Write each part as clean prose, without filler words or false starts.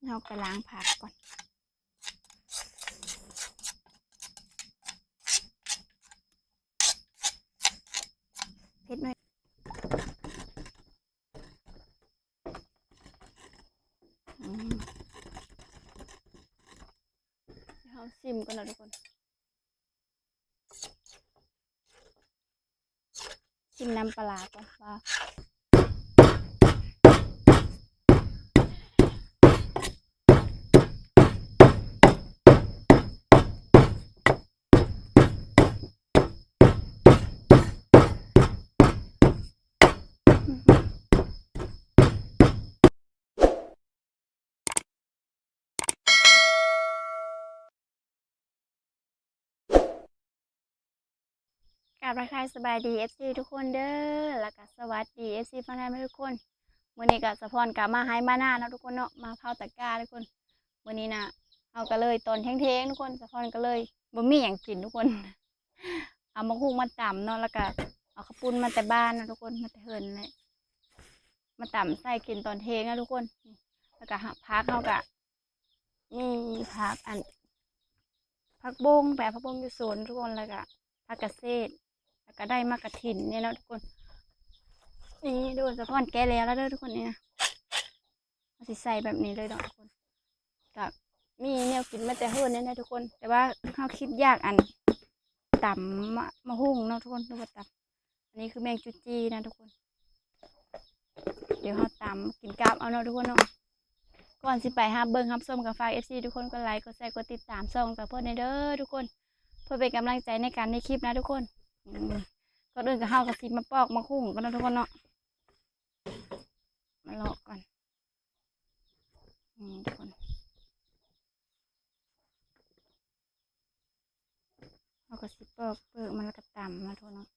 เราไปล้างผักก่อนเผ็ดหน่อยเราซิมกันนะทุกคนชิมน้ำปลาก่อนว่ากับราคาสบายดีFC ทุกคนเด้อแล้วก็สวัสดี FC ฟังไทยทุกคนวันนี้ก็สะพอนกลับมาให้มาหน้านะทุกคนเนาะมาเผาตะกร้าทุกคนวันนี้นะเอาก็เลยตอนเที่ยงทุกคนสะพอนก็เลยบ่มีอย่างกินทุกคนเอามะฮุ่งมาต่ำเนาะแล้วก็เอาข้าวปุ้นมาแต่บ้านนะทุกคนมาแต่เฮินเลยมาต่ำใส่กินตอนเที่ยงนะทุกคนแล้วก็พักเขากะนี่พักพักบงแบบพักบงอยู่สวนทุกคนแล้วก็พักเกษตรแล้วก็ได้มากระถินเนี่ยนะทุกคนนี่ดูสะพอนแก่แล้วเด้อทุกคนนี่นะเอาสิใส่แบบนี้เลยเนาะทุกคนกับมีแนวกินมาแต่เฮินเนี่ยนะทุกคนแต่ว่าเขาคิดยากอันต่ำมะฮุ่งเนาะทุกคนดูว่าต่ำอันนี้คือแมงจุจีนะทุกคนเดี๋ยวเขาต่ำกินกาบเอาเนาะทุกคนเนาะก่อนสิไปฮับเบิ้งฮับส้มกับไฟFCทุกคนก็ไลค์กดแชร์กดติดตามส่องกับเพื่อนในเด้อทุกคนเพื่อเป็นกำลังใจในการในคลิปนะทุกคนก่อนอื่นก็เฮากับสิมาปอกมาคุ้งกันนะทุกคนเนาะมาเลาะก่อนทุกคนเฮากับสิปอกเปลือกมันแล้วก็ตำมาทุกคนเนาะ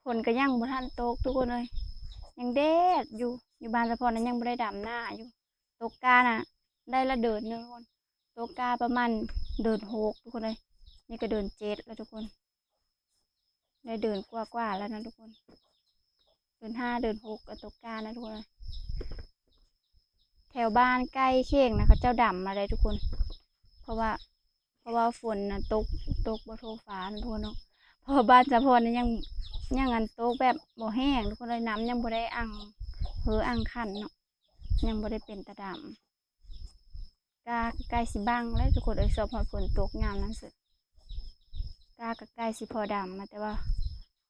ฝนก็ยังบ่ทันตกทุกคนเลยยังแดดอยู่บ้านสะพอนนั้นยังบ่ได้ดำหน้าอยู่ตกกาน่ะได้ละเดินนึงทุกคนตกกาประมาณเดิน6ทุกคนเลยนี่ก็เดิน7แล้วทุกคนได้เดินกว่าแล้วนะทุกคนเดิน5เดิน6ก็ตกกานะทุกคนแถวบ้านใกล้เข่งนะเขาเจ้าดำมาเลยทุกคนเพราะว่าฝนนะตกบนท้องฟ้าทุกคนเนาะเพราะบ้านสะพอนนะยังอันตกแบบบ่แห้งทุกคนเลยน้ำยังบ่ได้อ่างอ่างขันเนาะยังบ่ได้เป็นตะดำกาใกล้สิบังแล้วทุกคนสอบพอฝนตกงามนั่นสิกาใกล้สิพอดำมาแต่ว่า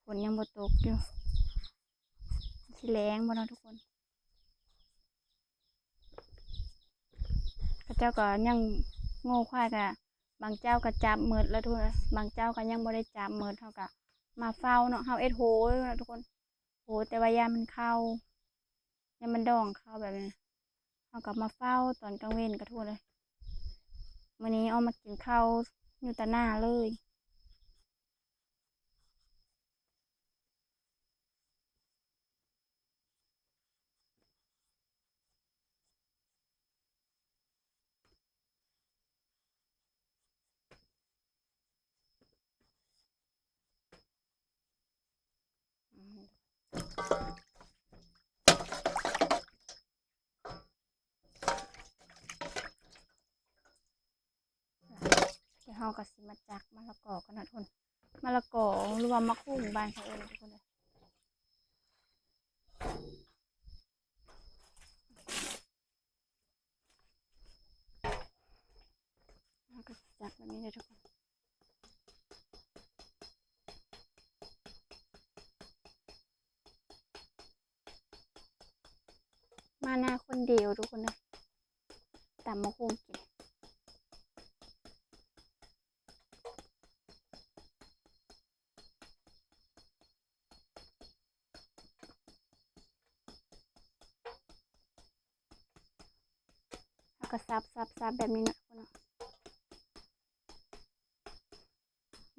ฝนยังบ่ตกอยู่สิแรงบ่เนาะทุกคนเจ้าก็ยังโง่ควายกะบางเจ้าก็จับมืดแล้วทุกคนบางเจ้าก็ยังบ่ได้จับมืดเท่ากับมาเฝ้าเนาะเฮาโหนะทุกคนโหแต่ว่ายามมันเข้ายามมันดองเข้าแบบนี้เฮากับมาเฝ้าตอนกลางเว้นก็ทุกคนเลยวันนี้เอามากินข้าวอยู่ต่หน้าเลยเดี๋ยวเฮาก็สิมาจักมะละกอกันนะทุกคนมะละกอหรือว่ามะคุ้งบ้านเขาเองทุกคนเลยเฮาก็จักแบบนี้เลยทุกคนมาหน้าคนเดียวทุกคนเลยตำมะคุ้งกินก็ซับแบบนี้นะทุกคนเนาะ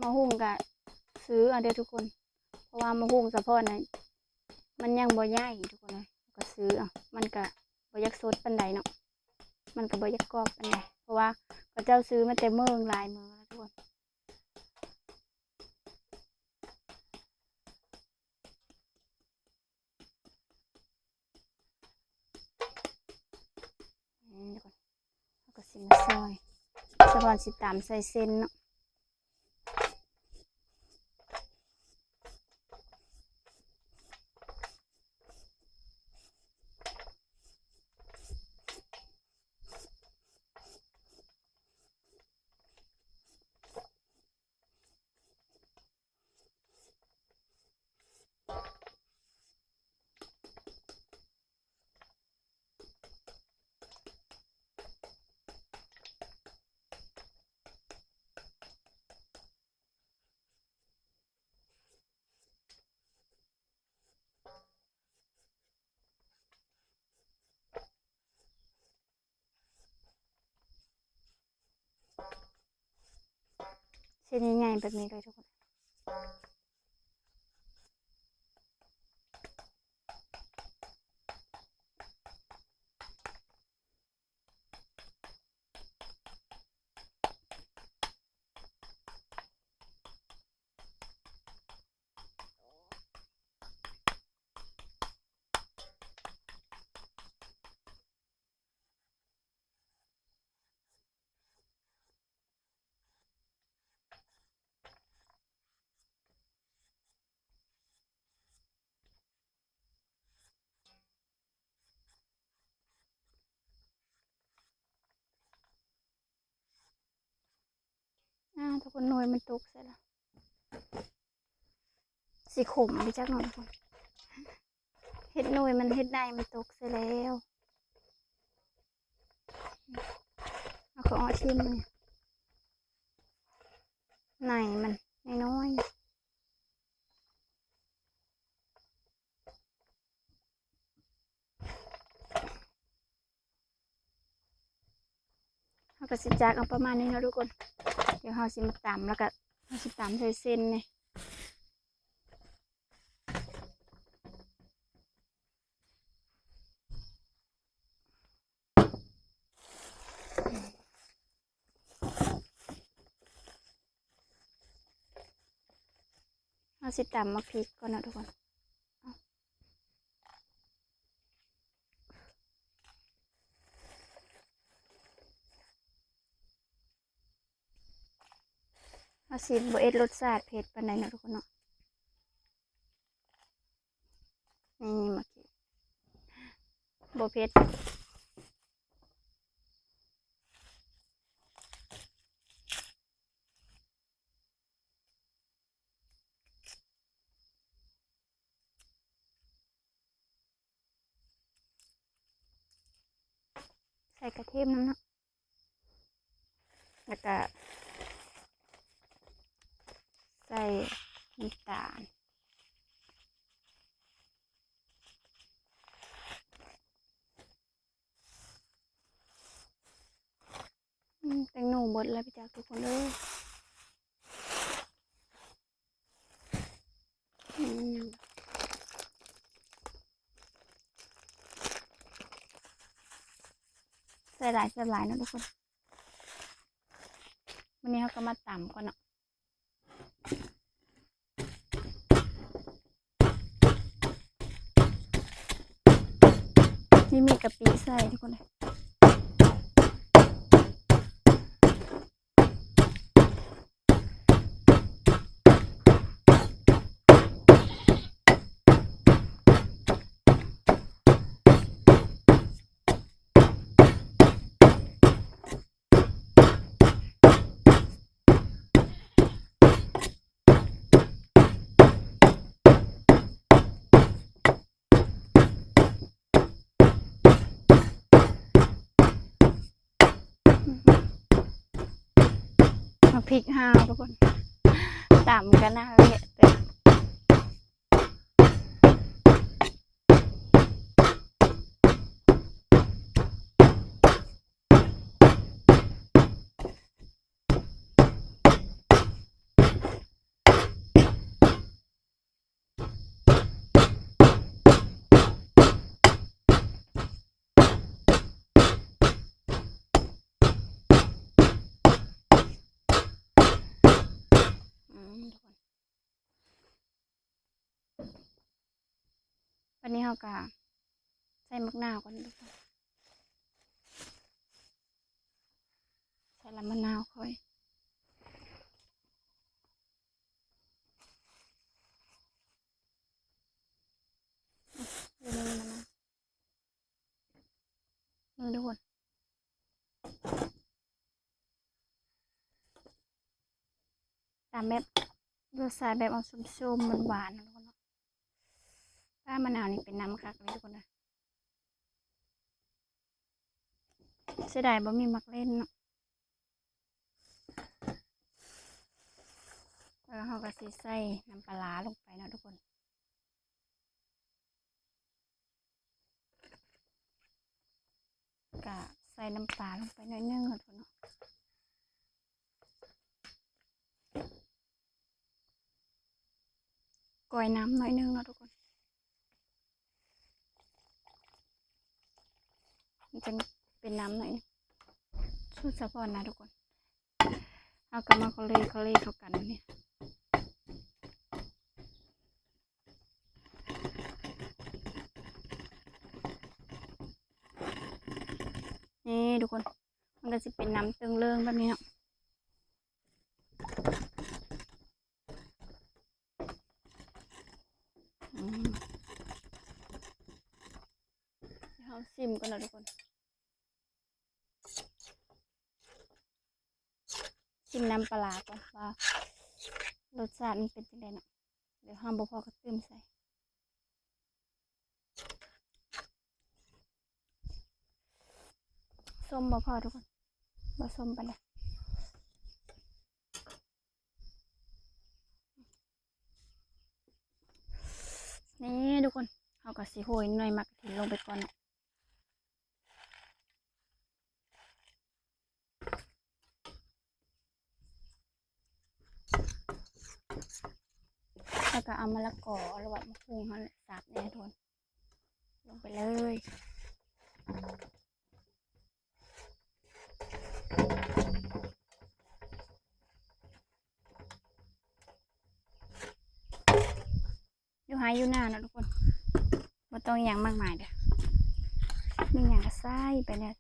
มะฮุ่งก็ซื้อเอาเด้อทุกคนเพราะว่ามะฮุ่งสะพอนนะมันยังบ่ใหญ่ทุกคนเลยก็ซื้อเอามันก็บ่อยากสดปานใดเนาะมันก็บ่อยากกรอบปานใดเพราะว่าเขาเจ้าซื้อมาแต่เมืองหลายเมืองแล้วทุกคน เดี๋ยวก่อนเราก็สิมาซอยสะพอนสิตามใส่เส้นเนาะเส้นใหญ่ๆแบบนี้เลยทุกคนทุกคนหน่วยมันตกใส่ละสิขมไปจักหน่อยทุกคนเฮ็ดหน่วยมันเฮ็ดได้มันตกใส่แล้วเอาของอ้อชิมเลยไหนมันน้อยๆเราก็สิจากเอาประมาณนี้เนาะทุกคนเดี๋ยวเราสิมาตำแล้วก็เราสิตำใส่เส้นเนี่ยเราสิตำมาพริกก่อนนะทุกคนเราสิบ่เอ็ดรสชาติเผ็ดปานใดนะทุกคนเนาะนี่มากินบ่เผ็ดใส่กระเทียมน้ำเนาะแล้วก็ใส่น้ำตาลแตงโมหมดแล้วพี่จักทุกคนเลยใส่หลายนะทุกคนวันนี้เขาก็มาตำก่อนเนาะนี่มีกะปิใส่ทุกคนเลยมาพริกห้าวทุกคนตำกันนะเละเต็มทุกคนวันนี้เขาก็ใส่มะนาวก่อนทุกคน ใส่ละมะนาวค่อยนี่มะนาวนี่ทุกคนตามแบบรสชาติแบบเอาส้มๆหวานๆนะทุกคนเนาะถ้ามะนาวนี่เป็นน้ำคักเลยทุกคนนะเสียดายบ่มีมักเล่นเนาะแล้วเราก็สิใส่น้ำปลาลงไปนะทุกคนก็ใส่น้ำปลาลงไปหน่อยนึงนะทุกคนเนาะก่อยน้ำหน่อยนึงนะทุกคนมันจะเป็นน้ำหน่อยสูตรเฉพาะนะทุกคนเอากลับมาเขาเลยเข้ากันเนี่ยนี่ทุกคนมันก็จะเป็นน้ำตึงเรื่องแบบนี้เนาะเขาซิมกันแล้วทุกคนชิมน้ำปลาก่อนว่ารสชาติมันเป็นยังไงเนาะเดี๋ยวห้ามบ่พอก็เติมใส่ส้มบ่พอทุกคนบ่ส้มปานใดนี่ทุกคนเอากับสีโหยหน่อยมักกะทิลงไปก่อนเนาะแล้วก็เอามะละกอหรือว่ามะพุงเขาสับเนี่ยทุกคนลงไปเลยอยู่หายอยู่หน้านะทุกคนบ่ต้องอย่างมากมายเด้อมีอย่างก็ใส่ไปเนี่ย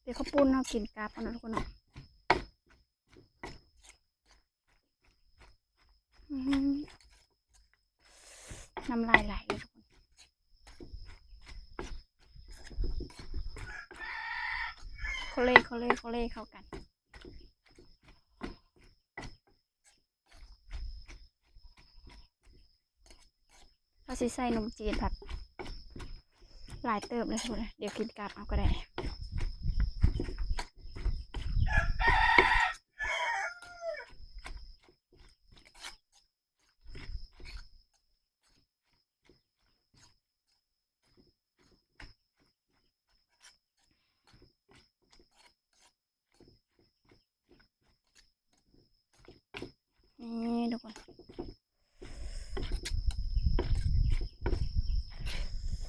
เดี๋ยวข้าวปุ้นเรากินกาบกันนะทุกคนเนาะน้ำลายไหลเลยทุกคนเขาเล่เข้ากันเราสิใส่นมจีนผัดหลายเติบเลยทุกคนเดี๋ยวกินกาบเอาก็ได้นี่ทุกคน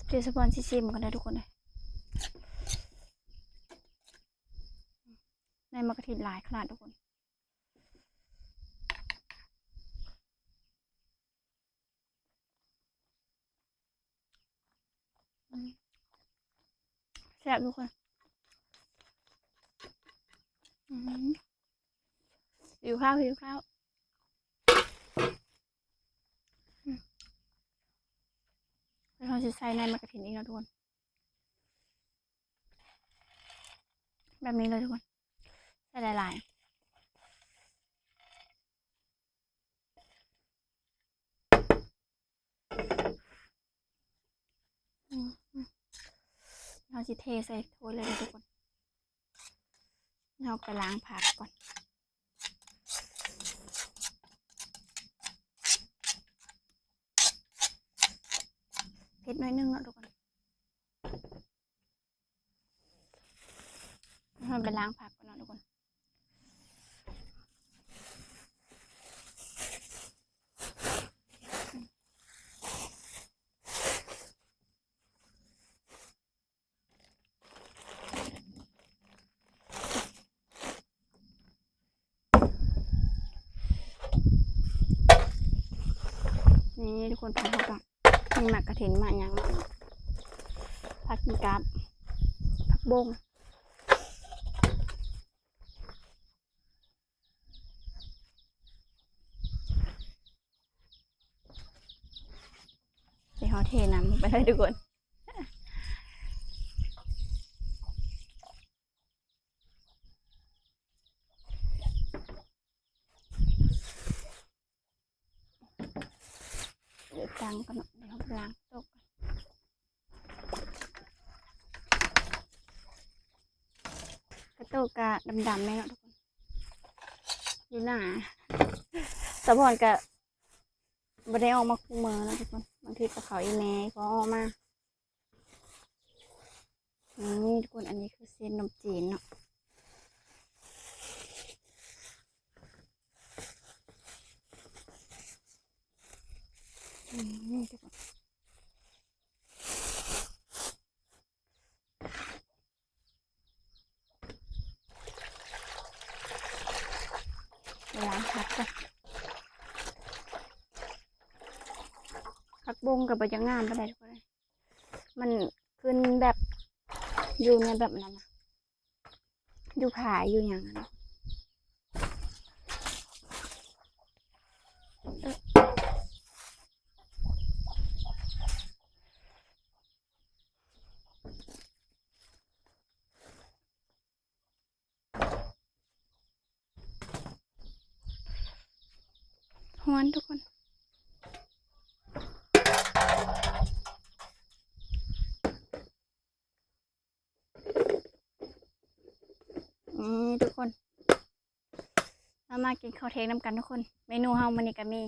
เดี๋ยวสปอนซิมกันนะทุกคนเลยในมะกะทิหลายขนาดทุกคนแซ่บทุกคนหิวข้าวเราจะใส่ในมะกะทินี้นะทุกคนแบบนี้เลยทุกคนใส่หลายเราจะเทใส่ถ้วยเลยทุกคนเราไปล้างผักก่อนเผ็ดน้อยนึงนะทุกคนเราไปล้างผักก่อนนะทุกคนนี่ทุกคน มีหมากกระถินหมากหยังผักกีกับผักบงเดี๋ยวเขาเทน้ำไปเลยทุกคนเดี๋ยวตังกันเนาะเดี๋ยวเขาล้างโต๊ะกระโต๊ะกะดำๆไหมเนาะทุกคนอยู่หน้าสะพอนกะบ่ได้ออกมาคู่มือนะทุกคนบางทีกับเขาอีแม่ก็ออกมานี่ทุกคนอันนี้คือเส้นนมจีนเนาะนี่ทุกคนล้างผักก่อนผักบงกับใบยางงามไปได้ทุกคนเลยมันขึ้นแบบอยู่ในแบบนั้นนะอยู่ผาอยู่อย่างนั้นฮ้อนทุกคนทุกคนมากินข้าวเทงน้ำกันทุกคนเมนูเฮามันนี่ก็มี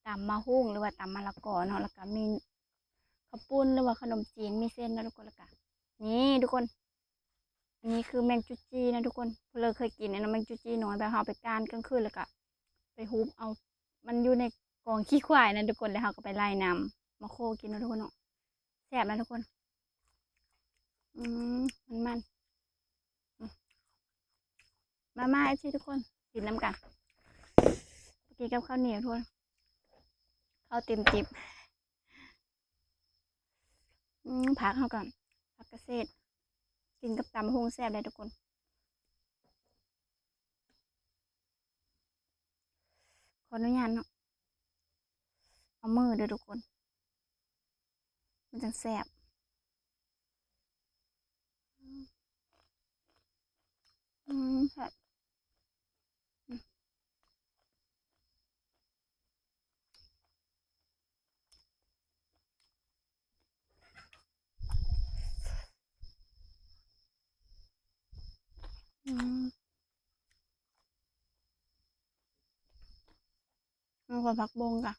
ตำมะฮุ่งหรือว่าตำมะละกอเนาะแล้วก็มีข้าวปุ้นหรือว่าขนมจีนมีเส้นนะทุกคนแล้วก็นี่ทุกคนอันนี้คือแมงจุจีนะทุกคนเราเคยกินนะแมงจุจีน้อยแบบเฮาไปก้านกลางคืนแล้วก็ไปฮุบเอามันอยู่ในกองขี้ควายนะทุกคนแล้วเฮาก็ไปไล่น้ำมาโคกินนะทุกคนเนาะแซ่บนะทุกคนมันมาไอ้ที่ทุกคนกินน้ำกันกินกับข้าวเหนียวทุกคนข้าวเต็มจิบผักเขาก่อนผักเกษตรกินกับตำฮงแซ่บเลยทุกคนขออนุญาตเนาะเอามือเด้อทุกคนมันจะแซ่บแซ่บมันคนผักบงกะ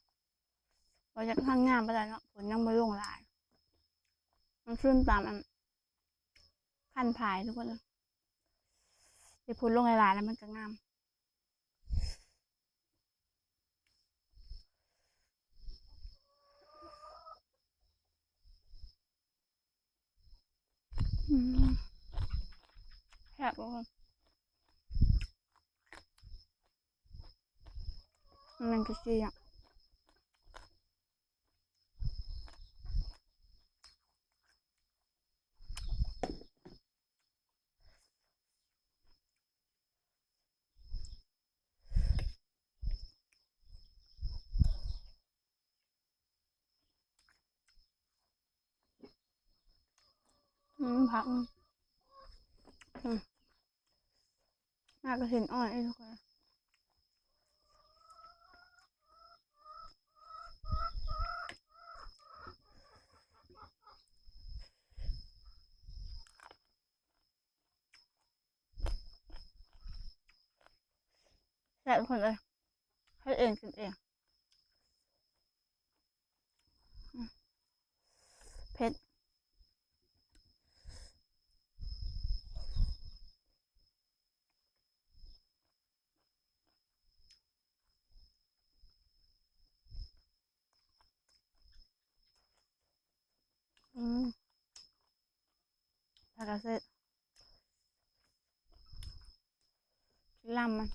เราจะทำงานไปแล้วเนาะผลยังไม่ลงหลายมันขึ้นตามขั้นผายทุกคนเลยเดี๋ยวผลลงหลายๆแล้วมันจะงามแซ่บทุกคนมันก็จีอ่ะผักน่ากระถินอ่อนไอ้ทุกคนแซ่บทุกคนเลยให้เองกินเองเผ็ดผักกระเซ็ดลำมัน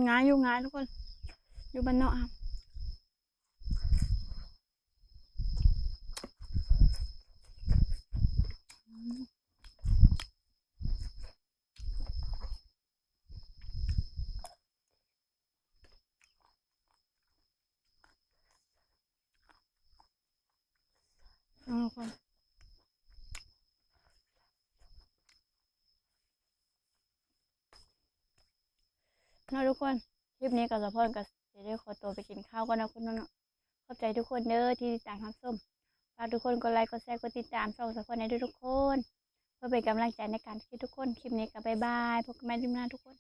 ง่ายอยู่ง่ายทุกคนอยู่บ้านนอกครับทุกคนทุกคนคลิปนี้กับสะพอนกับเดี๋ยวขอตัวไปกินข้าวก่อนนะคุณน้องขอบใจทุกคนเด้อที่ติดตามรับชมฝากทุกคนกดไลค์กดแชร์กดติดตามช่องสะพอนให้ด้วยทุกคนเพื่อเป็นกำลังใจในการคิดทุกคนคลิปนี้ก็บ๊ายบายพบกันใหม่คลิปหน้าทุกคน